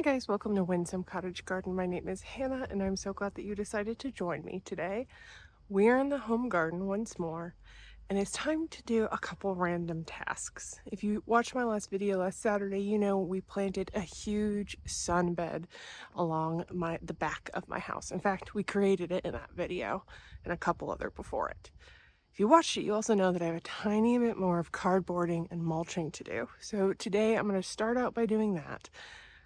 guys, welcome to Windsome Cottage Garden. My name is Hannah and I'm so glad that you decided to join me today. We're in the home garden once more and it's time to do a couple random tasks. If you watched my last video last Saturday, you know we planted a huge sunbed along the back of my house. In fact, we created it in that video and a couple other before it. If you watched it, you also know that I have a tiny bit more of cardboarding and mulching to do. So today I'm going to start out by doing that.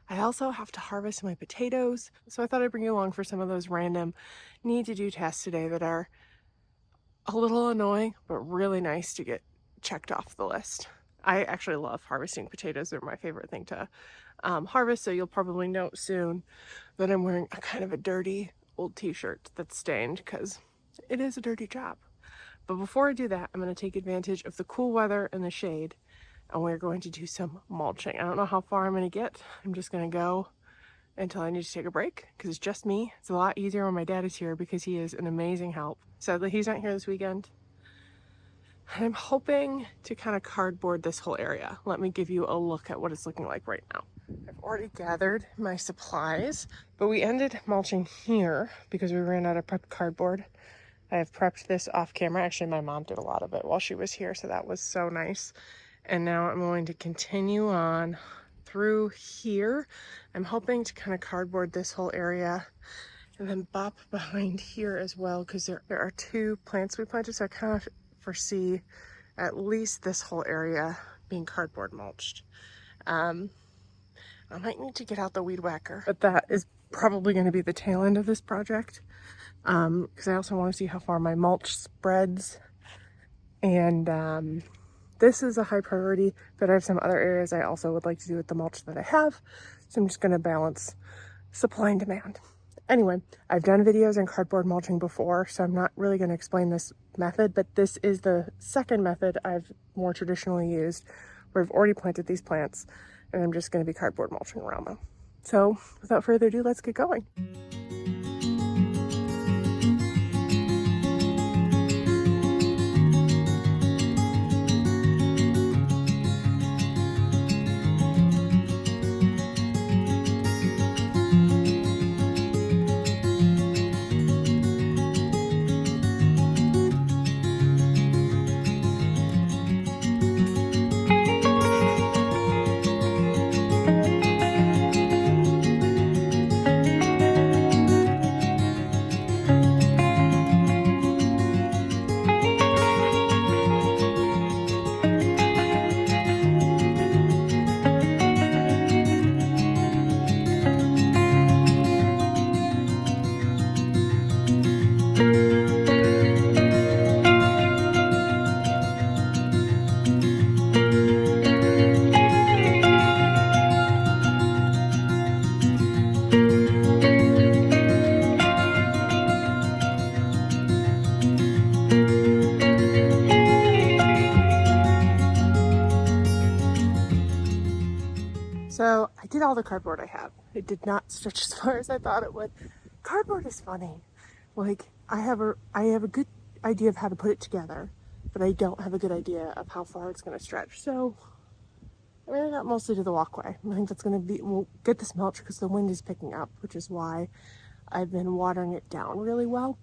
I also have to harvest my potatoes, so I thought I'd bring you along for some of those random need to do tasks today that are a little annoying, but really nice to get checked off the list. I actually love harvesting potatoes. They're my favorite thing to harvest, so you'll probably note soon that I'm wearing a kind of a dirty old t-shirt that's stained because it is a dirty job. But before I do that, I'm going to take advantage of the cool weather and the shade, and we're going to do some mulching. I don't know how far I'm going to get. I'm just going to go until I need to take a break because it's just me. It's a lot easier when my dad is here because he is an amazing help. Sadly, he's not here this weekend. And I'm hoping to kind of cardboard this whole area. Let me give you a look at what it's looking like right now. I've already gathered my supplies, but we ended mulching here because we ran out of prepped cardboard. I have prepped this off camera. Actually, my mom did a lot of it while she was here, so that was so nice. And now I'm going to continue on through here. I'm hoping to kind of cardboard this whole area and then bop behind here as well because there are two plants we planted, so I kind of foresee at least this whole area being cardboard mulched. I might need to get out the weed whacker, but that is probably going to be the tail end of this project because I also want to see how far my mulch spreads. And this is a high priority, but I have some other areas I also would like to do with the mulch that I have. So I'm just going to balance supply and demand. Anyway, I've done videos on cardboard mulching before, so I'm not really going to explain this method, but this is the second method I've more traditionally used, where I've already planted these plants, and I'm just going to be cardboard mulching around them. So without further ado, let's get going. So I did all the cardboard I have. It did not stretch as far as I thought it would. Cardboard is funny. Like I have a good idea of how to put it together, but I don't have a good idea of how far it's going to stretch. So I mean, I got mostly to the walkway. I think that's going to be, we'll get this mulch because the wind is picking up, which is why I've been watering it down really well.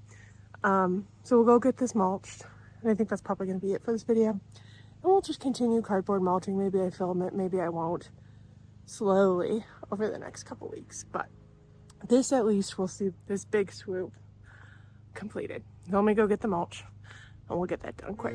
So we'll go get this mulched. And I think that's probably going to be it for this video. And we'll just continue cardboard mulching. Maybe I film it, maybe I won't. Slowly over the next couple weeks, but this at least we'll see this big swoop completed. Let me go get the mulch and we'll get that done quick.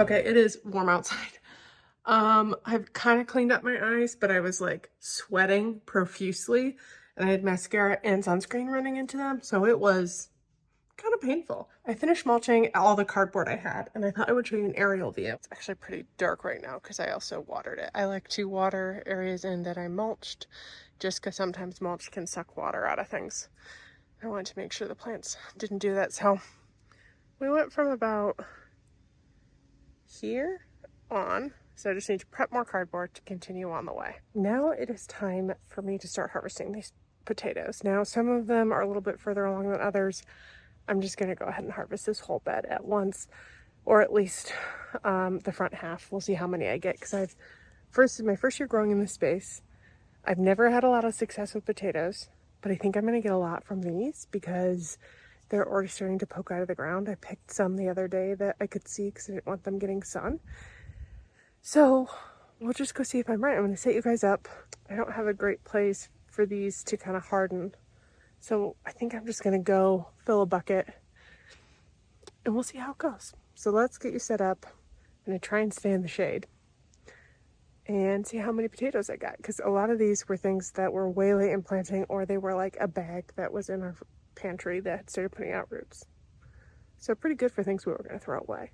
Okay, it is warm outside. I've kind of cleaned up my eyes, but I was like sweating profusely and I had mascara and sunscreen running into them, so it was kind of painful. I finished mulching all the cardboard I had and I thought I would show you an aerial view. It's actually pretty dark right now because I also watered it. I like to water areas in that I mulched just because sometimes mulch can suck water out of things. I wanted to make sure the plants didn't do that, so we went from about here on, so I just need to prep more cardboard to continue on the way. Now it is time for me to start harvesting these potatoes. Now some of them are a little bit further along than others. I'm just going to go ahead and harvest this whole bed at once, or at least the front half. We'll see how many I get, because my first year growing in this space. I've never had a lot of success with potatoes, but I think I'm going to get a lot from these because they're already starting to poke out of the ground. I picked some the other day that I could see because I didn't want them getting sun. So we'll just go see if I'm right. I'm going to set you guys up. I don't have a great place for these to kind of harden. So I think I'm just going to go fill a bucket and we'll see how it goes. So let's get you set up. I'm going to try and stay in the shade and see how many potatoes I got, because a lot of these were things that were way late in planting, or they were like a bag that was in our pantry that started putting out roots. So pretty good for things we were going to throw away.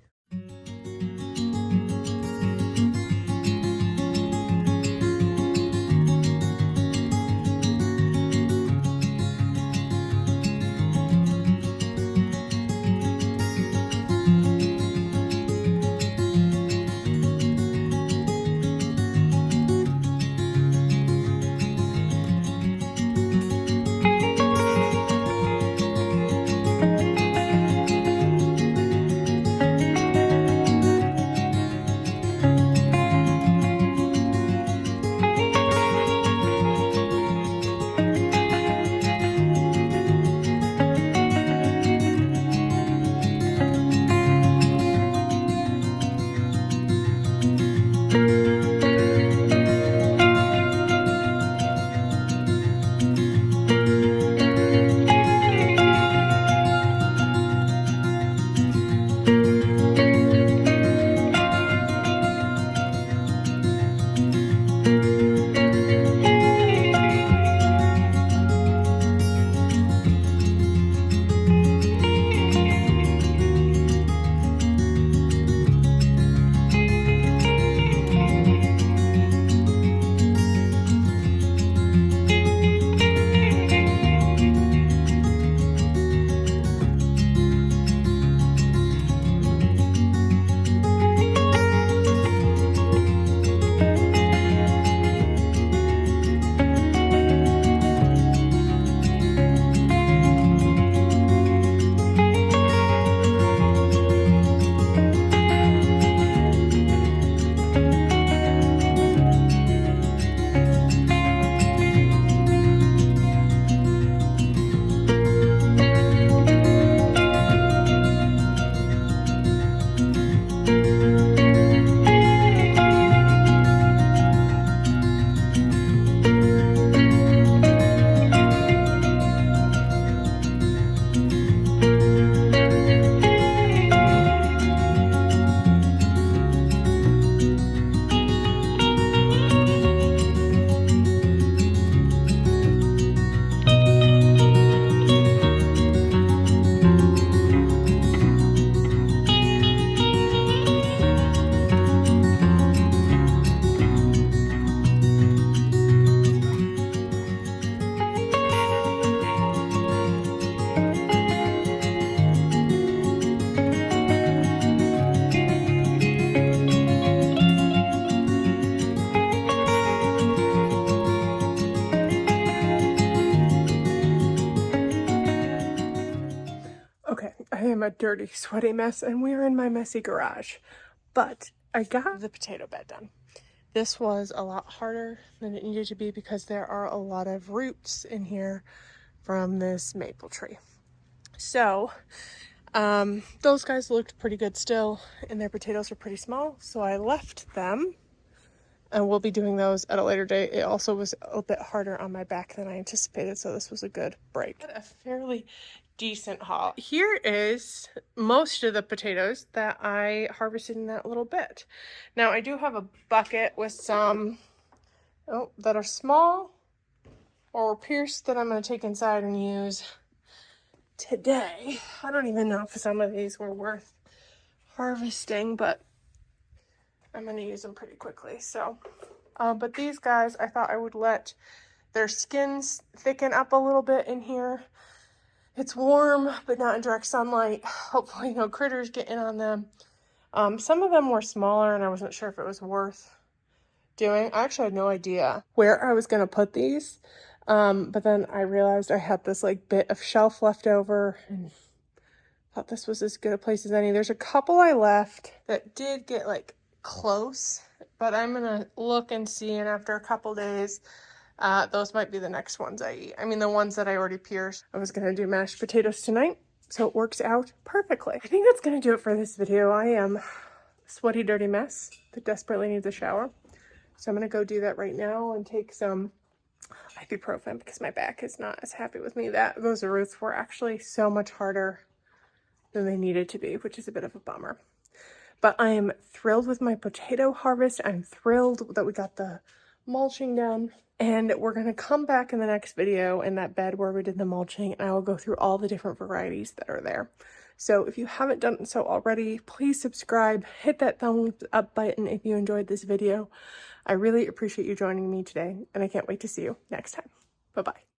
I am a dirty, sweaty mess, and we are in my messy garage. But I got the potato bed done. This was a lot harder than it needed to be because there are a lot of roots in here from this maple tree. So, those guys looked pretty good still, and their potatoes are pretty small, so I left them. And we'll be doing those at a later date. It also was a bit harder on my back than I anticipated, so this was a good break. I had a fairly decent haul. Here is most of the potatoes that I harvested in that little bit. Now I do have a bucket with some that are small or pierced that I'm going to take inside and use today. I don't even know if some of these were worth harvesting, but I'm going to use them pretty quickly. So, but these guys, I thought I would let their skins thicken up a little bit in here. It's warm, but not in direct sunlight. Hopefully no critters get in on them. Some of them were smaller and I wasn't sure if it was worth doing. I actually had no idea where I was going to put these. But then I realized I had this like bit of shelf left over and thought this was as good a place as any. There's a couple I left that did get like close, but I'm gonna look and see, and after a couple days, those might be the next ones I eat. I mean, the ones that I already pierced. I was gonna do mashed potatoes tonight, so it works out perfectly. I think that's gonna do it for this video. I am a sweaty, dirty mess that desperately needs a shower. So I'm gonna go do that right now and take some ibuprofen because my back is not as happy with me. Those roots were actually so much harder than they needed to be, which is a bit of a bummer. But I am thrilled with my potato harvest. I'm thrilled that we got the mulching done. And we're going to come back in the next video in that bed where we did the mulching, and I will go through all the different varieties that are there. So if you haven't done so already, please subscribe, hit that thumbs up button if you enjoyed this video. I really appreciate you joining me today, and I can't wait to see you next time. Bye-bye.